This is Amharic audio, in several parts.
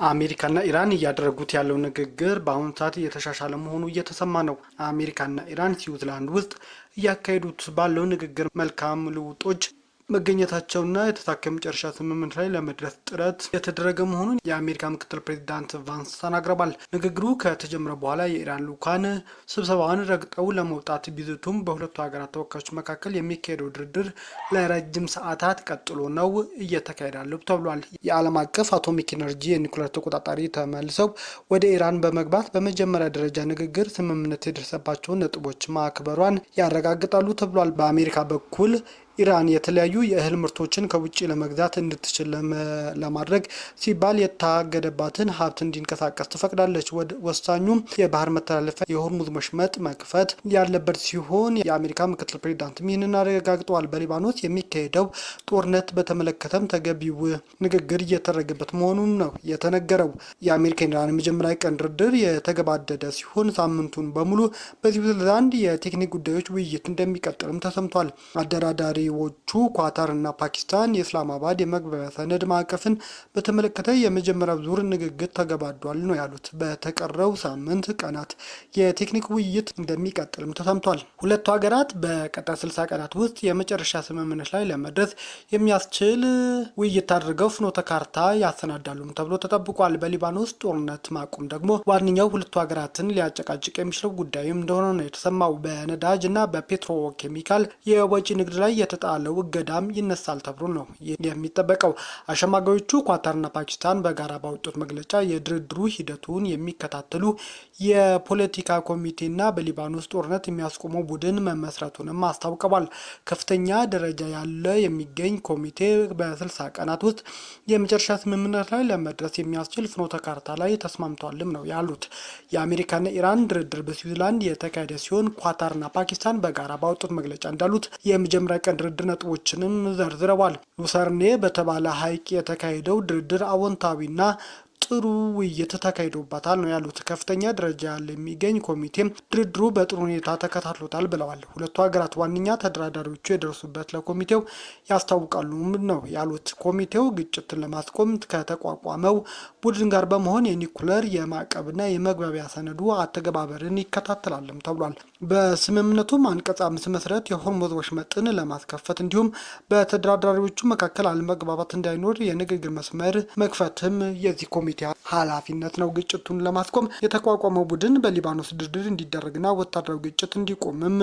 አሜሪካና ኢራን እያደረጉት ያለው ንግግር በአሁኑ ሰዓት እየተሻሻለ መሆኑ እየተሰማ ነው። አሜሪካና ኢራን ስዊዘርላንድ ውስጥ እያካሄዱት ባለው ንግግር መልካም ልውጦች መገኘታቸውና የተሳካ መጨረሻ ስምምነት ላይ ለመድረስ ጥረት የተደረገ መሆኑን የአሜሪካ ምክትል ፕሬዚዳንት ቫንስ ተናግረዋል። ንግግሩ ከተጀመረ በኋላ የኢራን ልዑካን ስብሰባውን ረግጠው ለመውጣት ቢዝቱም በሁለቱ ሀገራት ተወካዮች መካከል የሚካሄደው ድርድር ለረጅም ሰዓታት ቀጥሎ ነው እየተካሄዳለው ተብሏል። የዓለም አቀፍ አቶሚክ ኢነርጂ የኒውክሌር ተቆጣጣሪ ተመልሰው ወደ ኢራን በመግባት በመጀመሪያ ደረጃ ንግግር ስምምነት የደረሰባቸውን ነጥቦች ማክበሯን ያረጋግጣሉ ተብሏል። በአሜሪካ በኩል ኢራን የተለያዩ የእህል ምርቶችን ከውጭ ለመግዛት እንድትችል ለማድረግ ሲባል የታገደባትን ሀብት እንዲንቀሳቀስ ትፈቅዳለች። ወሳኙም የባህር መተላለፊያ የሆርሙዝ መሽመጥ መክፈት ያለበት ሲሆን የአሜሪካ ምክትል ፕሬዚዳንት ይህንን አረጋግጠዋል። በሊባኖስ የሚካሄደው ጦርነት በተመለከተም ተገቢው ንግግር እየተደረገበት መሆኑን ነው የተነገረው። የአሜሪካ ኢራን የመጀመሪያ ቀን ድርድር የተገባደደ ሲሆን ሳምንቱን በሙሉ በስዊዘርላንድ የቴክኒክ ጉዳዮች ውይይት እንደሚቀጥልም ተሰምቷል። አደራዳሪ ዎቹ ኳታር እና ፓኪስታን የእስላማባድ የመግባቢያ ሰነድ ማዕቀፍን በተመለከተ የመጀመሪያው ዙር ንግግር ተገባዷል ነው ያሉት። በተቀረው ሳምንት ቀናት የቴክኒክ ውይይት እንደሚቀጥልም ተሰምቷል። ሁለቱ ሀገራት በቀጣይ 60 ቀናት ውስጥ የመጨረሻ ስምምነት ላይ ለመድረስ የሚያስችል ውይይት አድርገው ፍኖተ ካርታ ያሰናዳሉም ተብሎ ተጠብቋል። በሊባኖስ ጦርነት ማቆም ደግሞ ዋነኛው ሁለቱ ሀገራትን ሊያጨቃጭቅ የሚችለው ጉዳይም እንደሆነ ነው የተሰማው። በነዳጅ እና በፔትሮ ኬሚካል የወጪ ንግድ ላይ የተጣለው እገዳም ይነሳል ተብሎ ነው የሚጠበቀው። አሸማጋዮቹ ኳታርና ፓኪስታን በጋራ ባወጡት መግለጫ የድርድሩ ሂደቱን የሚከታተሉ የፖለቲካ ኮሚቴና በሊባኖስ ጦርነት የሚያስቆመው ቡድን መመስረቱንም አስታውቀዋል። ከፍተኛ ደረጃ ያለ የሚገኝ ኮሚቴ በ60 ቀናት ውስጥ የመጨረሻ ስምምነት ላይ ለመድረስ የሚያስችል ፍኖተ ካርታ ላይ ተስማምተዋልም ነው ያሉት። የአሜሪካና ኢራን ድርድር በስዊዘርላንድ የተካሄደ ሲሆን ኳታርና ፓኪስታን በጋራ ባወጡት መግለጫ እንዳሉት የመጀመሪያ ቀን ድርድር ነጥቦችንም ዘርዝረዋል። ሉሰርኔ በተባለ ሐይቅ የተካሄደው ድርድር አዎንታዊና ጥሩ ውይይት ተካሂዶባታል ነው ያሉት። ከፍተኛ ደረጃ ያለ የሚገኝ ኮሚቴም ድርድሩ በጥሩ ሁኔታ ተከታትሎታል ብለዋል። ሁለቱ ሀገራት ዋነኛ ተደራዳሪዎቹ የደረሱበት ለኮሚቴው ያስታውቃሉ ነው ያሉት። ኮሚቴው ግጭትን ለማስቆም ከተቋቋመው ቡድን ጋር በመሆን የኒውክሌር የማዕቀብና የመግባቢያ ሰነዱ አተገባበርን ይከታተላልም ተብሏል። በስምምነቱም አንቀጽ 5 መሰረት የሆርሙዝ ወሽመጥን ለማስከፈት እንዲሁም በተደራዳሪዎቹ መካከል አለመግባባት እንዳይኖር የንግግር መስመር መክፈትም የዚህ ኮሚቴ ኃላፊነት ነው። ግጭቱን ለማስቆም የተቋቋመው ቡድን በሊባኖስ ድርድር እንዲደረግና ወታደራዊ ግጭት እንዲቆምም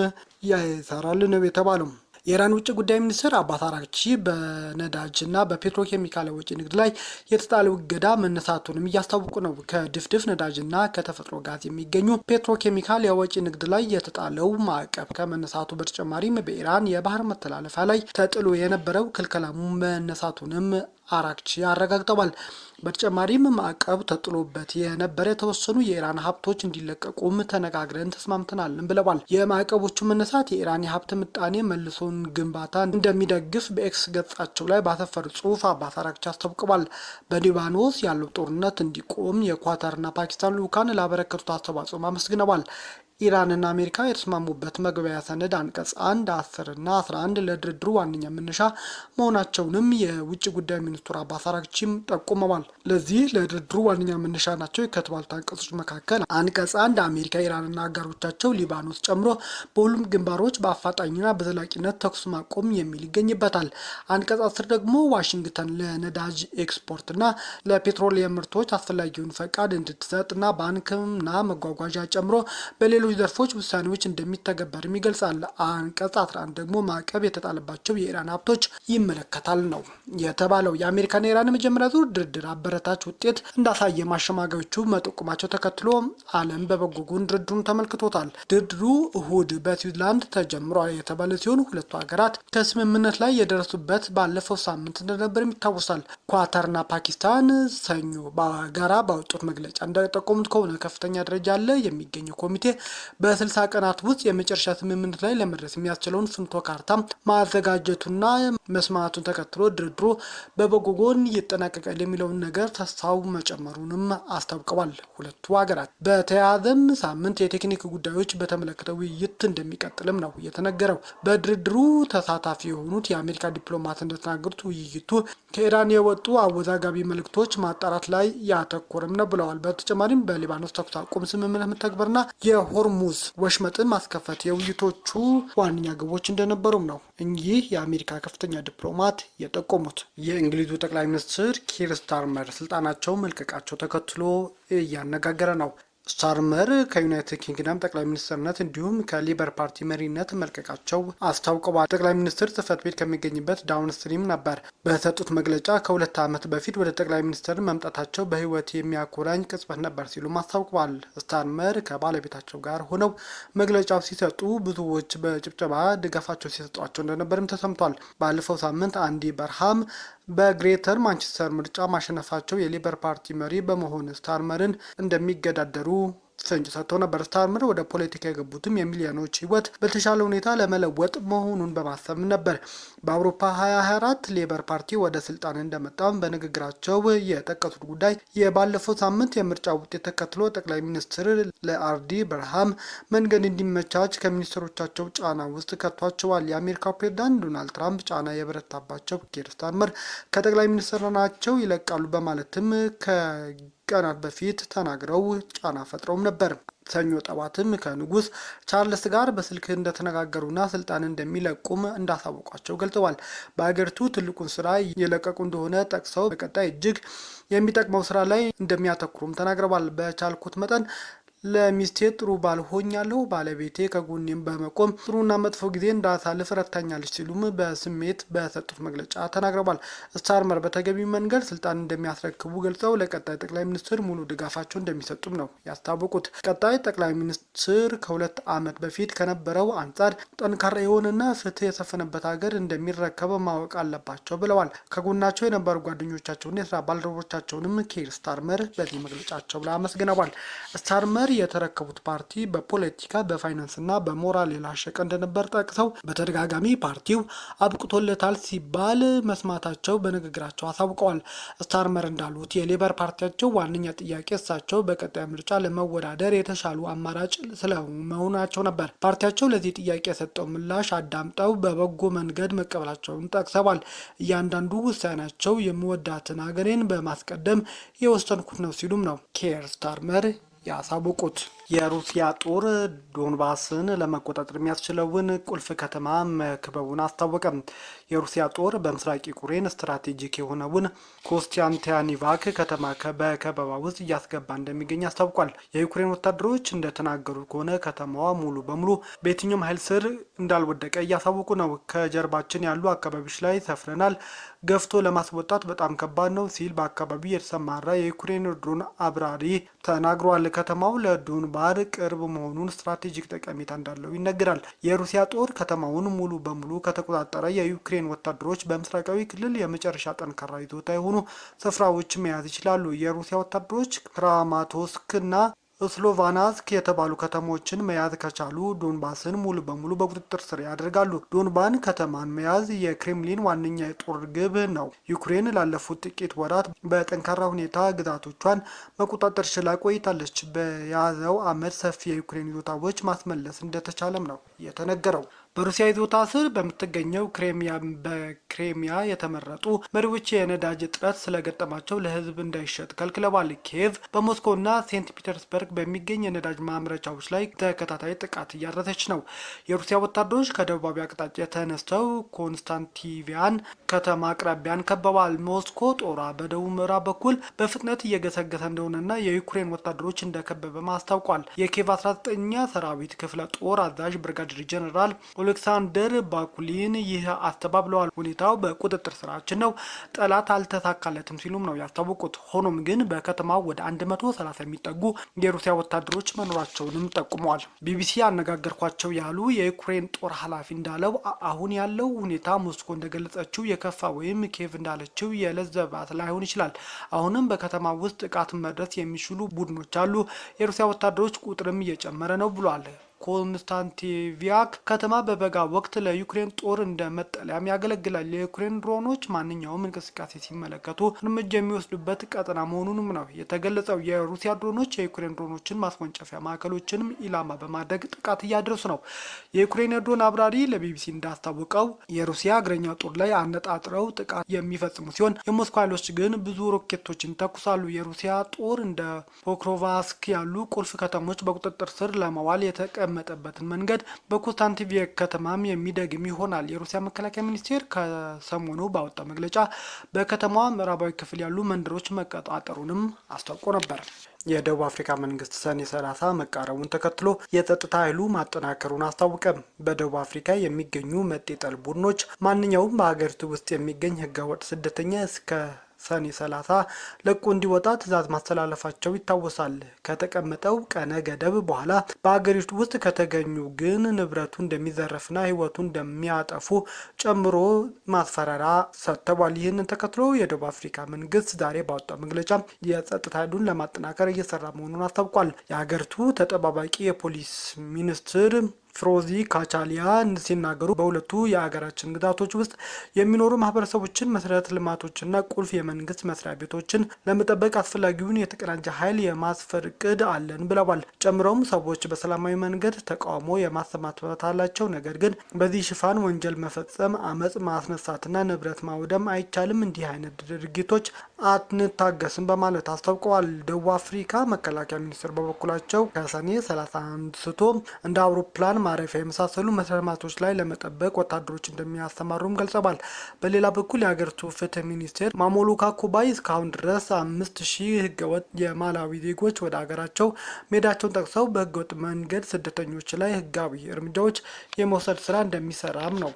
ያሰራል ነው የተባለው። የኢራን ውጭ ጉዳይ ሚኒስትር አባስ አራግቺ በነዳጅና በፔትሮኬሚካል ወጪ ንግድ ላይ የተጣለው እገዳ መነሳቱንም እያስታወቁ ነው። ከድፍድፍ ነዳጅና ከተፈጥሮ ጋዝ የሚገኙ ፔትሮኬሚካል የወጪ ንግድ ላይ የተጣለው ማዕቀብ ከመነሳቱ በተጨማሪም በኢራን የባህር መተላለፊያ ላይ ተጥሎ የነበረው ክልከላ መነሳቱንም አራግቺ አረጋግጠዋል። በተጨማሪም ማዕቀብ ተጥሎበት የነበረ የተወሰኑ የኢራን ሀብቶች እንዲለቀቁም ተነጋግረን ተስማምተናል ብለዋል። የማዕቀቦቹ መነሳት የኢራን የሀብት ምጣኔ መልሶን ግንባታ እንደሚደግፍ በኤክስ ገጻቸው ላይ ባሰፈሩ ጽሑፍ አባስ አራግቺ አስታውቀዋል። በሊባኖስ ያለው ጦርነት እንዲቆም የኳታርና ፓኪስታን ልዑካን ላበረከቱት አስተዋጽኦም አመስግነዋል። ኢራንና አሜሪካ የተስማሙበት መግባቢያ ሰነድ አንቀጽ 1፣ 10 እና 11 ለድርድሩ ዋነኛ መነሻ መሆናቸውንም የውጭ ጉዳይ ሚኒስትሩ አባስ አራግቺም ጠቁመዋል። ለዚህ ለድርድሩ ዋነኛ መነሻ ናቸው ከተባሉት አንቀጾች መካከል አንቀጽ 1 አሜሪካ፣ ኢራንና አጋሮቻቸው ሊባኖስ ጨምሮ በሁሉም ግንባሮች በአፋጣኝና በዘላቂነት ተኩስ ማቆም የሚል ይገኝበታል። አንቀጽ 10 ደግሞ ዋሽንግተን ለነዳጅ ኤክስፖርትና ለፔትሮሊየም ምርቶች አስፈላጊውን ፈቃድ እንድትሰጥና ባንክና መጓጓዣ ጨምሮ በሌሎች ዘርፎች ውሳኔዎች እንደሚተገበርም ይገልጻል። አንቀጽ 11 ደግሞ ማዕቀብ የተጣለባቸው የኢራን ሀብቶች ይመለከታል ነው የተባለው። የአሜሪካና የኢራን መጀመሪያ ዙር ድርድር አበረታች ውጤት እንዳሳየ ማሸማጋዮቹ መጠቆማቸው ተከትሎ ዓለም በበጎ ጎን ድርድሩን ተመልክቶታል። ድርድሩ እሁድ በስዊዘርላንድ ተጀምሯል የተባለ ሲሆን ሁለቱ ሀገራት ከስምምነት ላይ የደረሱበት ባለፈው ሳምንት እንደነበርም ይታወሳል። ኳታርና ፓኪስታን ሰኞ በጋራ ባወጡት መግለጫ እንደጠቆሙት ከሆነ ከፍተኛ ደረጃ ያለ የሚገኘው ኮሚቴ በ60 ቀናት ውስጥ የመጨረሻ ስምምነት ላይ ለመድረስ የሚያስችለውን ፍንቶ ካርታ ማዘጋጀቱና መስማቱን ተከትሎ ድርድሩ በበጎ ጎን ይጠናቀቃል የሚለውን ነገር ተስፋው መጨመሩንም አስታውቀዋል። ሁለቱ ሀገራት በተያያዘም ሳምንት የቴክኒክ ጉዳዮች በተመለከተ ውይይት እንደሚቀጥልም ነው የተነገረው። በድርድሩ ተሳታፊ የሆኑት የአሜሪካ ዲፕሎማት እንደተናገሩት ውይይቱ ከኢራን የወጡ አወዛጋቢ መልእክቶች ማጣራት ላይ ያተኮረም ነው ብለዋል። በተጨማሪም በሊባኖስ ተኩስ አቁም ስምምነት መተግበርና የሆርሙዝ ወሽመጥን ማስከፈት የውይይቶቹ ዋነኛ ግቦች እንደነበሩም ነው እኚህ የአሜሪካ ከፍተኛ ዲፕሎማት የጠቆሙት። የእንግሊዙ ጠቅላይ ሚኒስትር ኪር ስታርመር ስልጣናቸው መልቀቃቸው ተከትሎ እያነጋገረ ነው። ስታርመር ከዩናይትድ ኪንግደም ጠቅላይ ሚኒስትርነት እንዲሁም ከሊበር ፓርቲ መሪነት መልቀቃቸው አስታውቀዋል። ጠቅላይ ሚኒስትር ጽህፈት ቤት ከሚገኝበት ዳውንስትሪም ነበር በሰጡት መግለጫ ከ2 ዓመት በፊት ወደ ጠቅላይ ሚኒስትር መምጣታቸው በህይወት የሚያኮራኝ ቅጽበት ነበር ሲሉም አስታውቀዋል። ስታርመር ከባለቤታቸው ጋር ሆነው መግለጫው ሲሰጡ ብዙዎች በጭብጨባ ድጋፋቸው ሲሰጧቸው እንደነበርም ተሰምቷል። ባለፈው ሳምንት አንዲ በርሃም በግሬተር ማንቸስተር ምርጫ ማሸነፋቸው የሊበር ፓርቲ መሪ በመሆን ስታርመርን እንደሚገዳደሩ ፍንጭ ሰጥቶ ነበር። ስታርመር ወደ ፖለቲካ የገቡትም የሚሊዮኖች ህይወት በተሻለ ሁኔታ ለመለወጥ መሆኑን በማሰብ ነበር። በአውሮፓ 2024 ሌበር ፓርቲ ወደ ስልጣን እንደመጣም በንግግራቸው የጠቀሱት ጉዳይ የባለፈው ሳምንት የምርጫ ውጤት ተከትሎ ጠቅላይ ሚኒስትር ለአርዲ በርሃም መንገድ እንዲመቻች ከሚኒስትሮቻቸው ጫና ውስጥ ከቷቸዋል። የአሜሪካው ፕሬዝዳንት ዶናልድ ትራምፕ ጫና የበረታባቸው ኪር ስታርመር ከጠቅላይ ሚኒስትርናቸው ይለቃሉ በማለትም ቀናት በፊት ተናግረው ጫና ፈጥረውም ነበር። ሰኞ ጠዋትም ከንጉስ ቻርልስ ጋር በስልክ እንደተነጋገሩና ስልጣን እንደሚለቁም እንዳሳወቋቸው ገልጸዋል። በሀገሪቱ ትልቁን ስራ የለቀቁ እንደሆነ ጠቅሰው በቀጣይ እጅግ የሚጠቅመው ስራ ላይ እንደሚያተኩሩም ተናግረዋል። በቻልኩት መጠን ለሚስቴ ጥሩ ባል ሆኛለሁ፣ ባለቤቴ ከጎኔም በመቆም ጥሩና መጥፎ ጊዜ እንዳሳልፍ ረድታኛለች ሲሉም በስሜት በሰጡት መግለጫ ተናግረዋል። ስታርመር በተገቢ መንገድ ስልጣን እንደሚያስረክቡ ገልጸው ለቀጣይ ጠቅላይ ሚኒስትር ሙሉ ድጋፋቸው እንደሚሰጡም ነው ያስታወቁት። ቀጣይ ጠቅላይ ሚኒስትር ከ2 ዓመት በፊት ከነበረው አንጻር ጠንካራ የሆነና ፍትህ የሰፈነበት ሀገር እንደሚረከብ ማወቅ አለባቸው ብለዋል። ከጎናቸው የነበሩ ጓደኞቻቸውና የስራ ባልደረቦቻቸውንም ኪር ስታርመር በዚህ መግለጫቸው ላይ አመስግነዋል። ስታርመር የተረከቡት ፓርቲ በፖለቲካ በፋይናንስና በሞራል የላሸቀ እንደነበር ጠቅሰው በተደጋጋሚ ፓርቲው አብቅቶለታል ሲባል መስማታቸው በንግግራቸው አሳውቀዋል። ስታርመር እንዳሉት የሌበር ፓርቲያቸው ዋነኛ ጥያቄ እሳቸው በቀጣይ ምርጫ ለመወዳደር የተሻሉ አማራጭ ስለመሆናቸው ነበር። ፓርቲያቸው ለዚህ ጥያቄ የሰጠው ምላሽ አዳምጠው በበጎ መንገድ መቀበላቸውን ጠቅሰዋል። እያንዳንዱ ውሳኔያቸው የምወዳትን ሀገሬን በማስቀደም የወሰንኩት ነው ሲሉም ነው ኪር ስታርመር ያሳወቁት። የሩሲያ ጦር ዶንባስን ለመቆጣጠር የሚያስችለውን ቁልፍ ከተማ መክበቡን አስታወቀ። የሩሲያ ጦር በምስራቅ ዩክሬን ስትራቴጂክ የሆነውን ኮስቲያንቲያኒቫክ ከተማ በከበባ ውስጥ እያስገባ እንደሚገኝ አስታውቋል። የዩክሬን ወታደሮች እንደተናገሩ ከሆነ ከተማዋ ሙሉ በሙሉ በየትኛውም ኃይል ስር እንዳልወደቀ እያሳወቁ ነው። ከጀርባችን ያሉ አካባቢዎች ላይ ሰፍረናል፣ ገፍቶ ለማስወጣት በጣም ከባድ ነው ሲል በአካባቢው የተሰማራ የዩክሬን ድሮን አብራሪ ተናግሯል። ከተማው ለዶንባስ ቅርብ መሆኑን ስትራቴጂክ ጠቀሜታ እንዳለው ይነገራል። የሩሲያ ጦር ከተማውን ሙሉ በሙሉ ከተቆጣጠረ የዩክሬን ወታደሮች በምስራቃዊ ክልል የመጨረሻ ጠንካራ ይዞታ የሆኑ ስፍራዎች መያዝ ይችላሉ። የሩሲያ ወታደሮች ክራማቶስክና ስሎቫናስክ የተባሉ ከተሞችን መያዝ ከቻሉ ዶንባስን ሙሉ በሙሉ በቁጥጥር ስር ያደርጋሉ። ዶንባን ከተማን መያዝ የክሬምሊን ዋነኛ የጦር ግብ ነው። ዩክሬን ላለፉት ጥቂት ወራት በጠንካራ ሁኔታ ግዛቶቿን መቆጣጠር ችላ ቆይታለች። በያዘው ዓመት ሰፊ የዩክሬን ይዞታዎች ማስመለስ እንደተቻለም ነው የተነገረው። በሩሲያ ይዞታ ስር በምትገኘው በክሬሚያ የተመረጡ መሪዎች የነዳጅ እጥረት ስለገጠማቸው ለሕዝብ እንዳይሸጥ ከልክለዋል። ኪየቭ በሞስኮና ሴንት ፒተርስበርግ በሚገኝ የነዳጅ ማምረቻዎች ላይ ተከታታይ ጥቃት እያደረሰች ነው። የሩሲያ ወታደሮች ከደቡባዊ አቅጣጫ ተነስተው ኮንስታንቲቪያን ከተማ አቅራቢያን ከበዋል። ሞስኮ ጦሯ በደቡብ ምዕራብ በኩል በፍጥነት እየገሰገሰ እንደሆነና የዩክሬን ወታደሮች እንደከበበ አስታውቋል። የኪየቭ 19ኛ ሰራዊት ክፍለ ጦር አዛዥ ብርጋዴር ጄኔራል ኦሌክሳንደር ባኩሊን ይህ አስተባብለዋል። ሁኔታው በቁጥጥር ስራችን ነው፣ ጠላት አልተሳካለትም ሲሉም ነው ያስታወቁት። ሆኖም ግን በከተማው ወደ 130 የሚጠጉ የሩሲያ ወታደሮች መኖራቸውንም ጠቁመዋል። ቢቢሲ ያነጋገርኳቸው ያሉ የዩክሬን ጦር ኃላፊ እንዳለው አሁን ያለው ሁኔታ ሞስኮ እንደገለጸችው የከፋ ወይም ኪየቭ እንዳለችው የለዘባት ላይሆን ይችላል። አሁንም በከተማ ውስጥ ጥቃት መድረስ የሚችሉ ቡድኖች አሉ። የሩሲያ ወታደሮች ቁጥርም እየጨመረ ነው ብሏል። ኮንስታንቲቪያክ ከተማ በበጋ ወቅት ለዩክሬን ጦር እንደ መጠለያም ያገለግላል። የዩክሬን ድሮኖች ማንኛውም እንቅስቃሴ ሲመለከቱ እርምጃ የሚወስዱበት ቀጠና መሆኑንም ነው የተገለጸው። የሩሲያ ድሮኖች የዩክሬን ድሮኖችን ማስወንጨፊያ ማዕከሎችንም ኢላማ በማድረግ ጥቃት እያደረሱ ነው። የዩክሬን የድሮን አብራሪ ለቢቢሲ እንዳስታወቀው የሩሲያ እግረኛ ጦር ላይ አነጣጥረው ጥቃት የሚፈጽሙ ሲሆን የሞስኮ ኃይሎች ግን ብዙ ሮኬቶችን ተኩሳሉ። የሩሲያ ጦር እንደ ፖክሮቫስክ ያሉ ቁልፍ ከተሞች በቁጥጥር ስር ለማዋል መጠበትን መንገድ በኮንስታንቲቪያክ ከተማም የሚደግም ይሆናል። የሩሲያ መከላከያ ሚኒስቴር ከሰሞኑ ባወጣው መግለጫ በከተማዋ ምዕራባዊ ክፍል ያሉ መንደሮች መቆጣጠሩንም አስታውቆ ነበር። የደቡብ አፍሪካ መንግስት ሰኔ 30 መቃረቡን ተከትሎ የጸጥታ ኃይሉ ማጠናከሩን አስታወቀ። በደቡብ አፍሪካ የሚገኙ መጤ ጠል ቡድኖች ማንኛውም በሀገሪቱ ውስጥ የሚገኝ ህገወጥ ስደተኛ እስከ ሰኔ 30 ለቆ እንዲወጣ ትዕዛዝ ማስተላለፋቸው ይታወሳል። ከተቀመጠው ቀነ ገደብ በኋላ በሀገሪቱ ውስጥ ከተገኙ ግን ንብረቱ እንደሚዘረፍና ህይወቱ እንደሚያጠፉ ጨምሮ ማስፈራሪያ ሰጥተዋል። ይህንን ተከትሎ የደቡብ አፍሪካ መንግስት ዛሬ ባወጣው መግለጫ የጸጥታ ኃይሉን ለማጠናከር እየሰራ መሆኑን አስታውቋል። የሀገሪቱ ተጠባባቂ የፖሊስ ሚኒስትር ፍሮዚ ካቻሊያ ሲናገሩ በሁለቱ የሀገራችን ግዛቶች ውስጥ የሚኖሩ ማህበረሰቦችን፣ መሰረተ ልማቶችና ቁልፍ የመንግስት መስሪያ ቤቶችን ለመጠበቅ አስፈላጊውን የተቀናጀ ኃይል የማስፈር እቅድ አለን ብለዋል። ጨምረውም ሰዎች በሰላማዊ መንገድ ተቃውሞ የማሰማት መብት አላቸው፣ ነገር ግን በዚህ ሽፋን ወንጀል መፈጸም፣ አመጽ ማስነሳትና ንብረት ማውደም አይቻልም። እንዲህ አይነት ድርጊቶች አንታገስም በማለት አስታውቀዋል። ደቡብ አፍሪካ መከላከያ ሚኒስቴር በበኩላቸው ከሰኔ 30 አንስቶ እንደ አውሮፕላን ማረፊያ የመሳሰሉ መሰረተ ልማቶች ላይ ለመጠበቅ ወታደሮች እንደሚያስተማሩም ገልጸዋል። በሌላ በኩል የሀገሪቱ ፍትህ ሚኒስቴር ማሞሉካ ኩባይ እስካሁን ድረስ 5000 ህገወጥ የማላዊ ዜጎች ወደ ሀገራቸው መሄዳቸውን ጠቅሰው በህገወጥ መንገድ ስደተኞች ላይ ህጋዊ እርምጃዎች የመውሰድ ስራ እንደሚሰራም ነው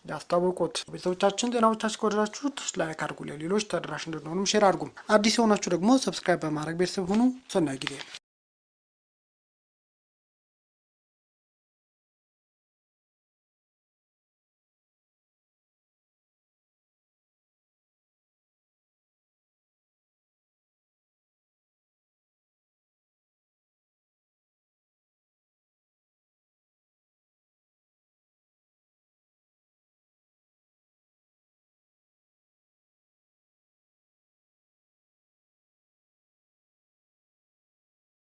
ያስታወቁት። ቤተሰቦቻችን ዜናዎቻችን ከወደዳችሁት ላይክ አድርጉ፣ ለሌሎች ተደራሽ እንድንሆኑም ሼር አድርጉ። አዲስ የሆናችሁ ደግሞ ሰብስክራይብ በማድረግ ቤተሰብ ሁኑ። ሰናይ ጊዜ